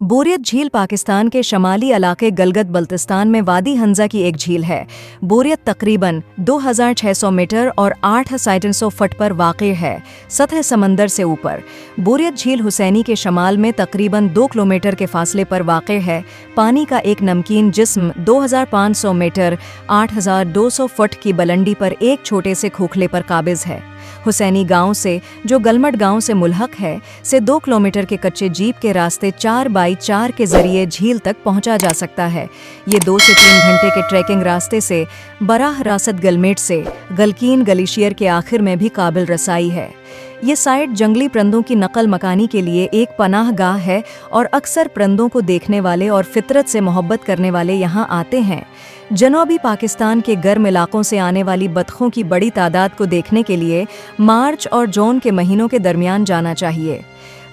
बोरियत झील पाकिस्तान के शमाली इलाके गलगत बल्तिस्तान में वादी हंजा की एक झील है। बोरियत तकरीबन 2600 मीटर और 800 फुट पर वाक़ई है, सतह समंदर से ऊपर। बोरियत झील हुसैनी के शमाल में तकरीबन 2 किलोमीटर के फासले पर वाक़ई है। पानी का एक नमकीन जिस्म 2500 मीटर 8200 फुट की बुलंदी पर एक छोटे से खोखले पर काबिज है। हुसैनी गांव से, जो गलमट गांव से मुल्हक है, से 2 किलोमीटर के कच्चे जीप के रास्ते 4x4 के जरिए झील तक पहुंचा जा सकता है। ये 2 से 3 घंटे के ट्रैकिंग रास्ते से बराह रास्त गलमेट से गलकीन ग्लेशियर के आखिर में भी काबिल रसाई है। ये साइट जंगली परिंदों की नकल मकानी के लिए एक पनाह गाह है और अक्सर परिंदों को देखने वाले और फितरत से मोहब्बत करने वाले यहाँ आते हैं। जनूबी पाकिस्तान के गर्म इलाकों से आने वाली बतखों की बड़ी तादाद को देखने के लिए मार्च और जून के महीनों के दरमियान जाना चाहिए।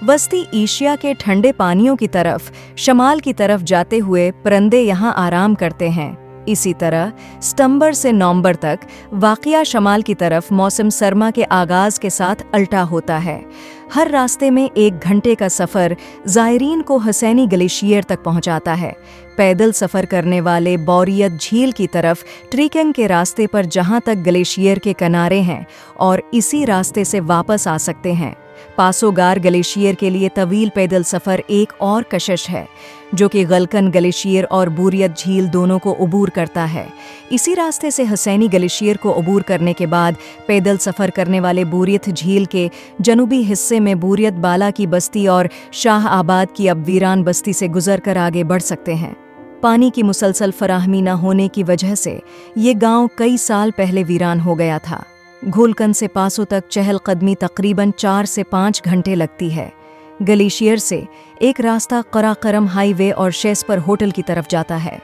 वस्ती एशिया के ठंडे पानियों की तरफ शमाल की तरफ जाते हुए परिंदे यहाँ आराम करते हैं। इसी तरह सितंबर से नवंबर तक वाक़िया शमाल की तरफ मौसम सरमा के आगाज़ के साथ अल्टा होता है। हर रास्ते में 1 घंटे का सफ़र ज़ायरीन को हुसैनी ग्लेशियर तक पहुंचाता है। पैदल सफ़र करने वाले बोरियत झील की तरफ ट्रेकिंग के रास्ते पर जहां तक ग्लेशियर के किनारे हैं और इसी रास्ते से वापस आ सकते हैं। पासोगार ग्लेशियर के लिए तवील पैदल सफ़र एक और कशिश है, जो कि गलकन ग्लेशियर और बोरियत झील दोनों को अबूर करता है। इसी रास्ते से हुसैनी ग्लेशियर को अबूर करने के बाद पैदल सफ़र करने वाले बोरियत झील के जनूबी हिस्से में बोरियत बाला की बस्ती और शाह आबाद की अब वीरान बस्ती से गुजरकर आगे बढ़ सकते हैं। पानी की मुसलसल फराहमी न होने की वजह से ये गांव कई साल पहले वीरान हो गया था। घोलकन से पासो तक चहलकदमी तकरीबन 4 से 5 घंटे लगती है। ग्लेशियर से एक रास्ता कराकरम हाईवे और शेस पर होटल की तरफ जाता है।